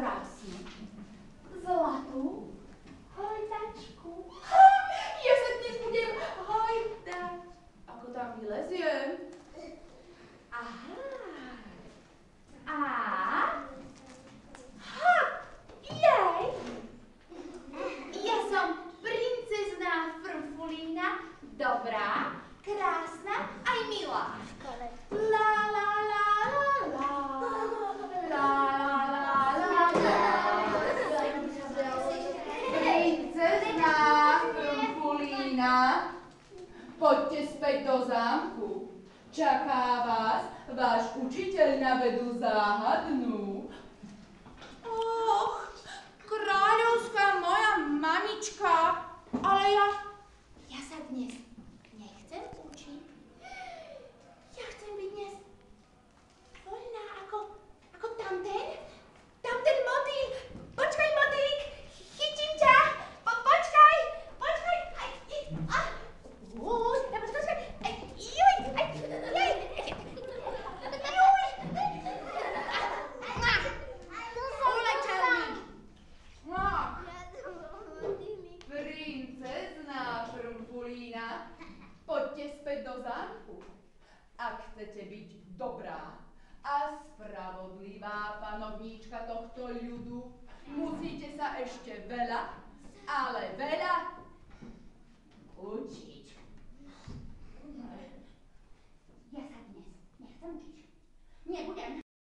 krásnu, zlatú hojdačku. Ja sa dnes budem hojdať. Ako tam vyleziem? Aha. Jej. Ja som princezná Frfulína, dobrá, krásna aj milá. La la la la la. La la la la la. Princezná Frfulína, poďte späť do zámku. Čaká vás váš učiteľ na vedu záhadnú. Och, kráľovská moja mamička, ale Ja sa dnes nechcem učiť. Ja chcem byť dnes voľná ako tamten motýl. Počkaj, motýlik, chytím ťa. Počkaj. Počkaj. Juj. Uletel mi. Princezná Frfulína, poďte späť do zámku. Ak chcete byť dobrá a spravodlivá panovníčka tohto ľudu, musíte sa ešte veľa, ale veľa učiť. Ja sa dnes nechcem učiť. Nebudem.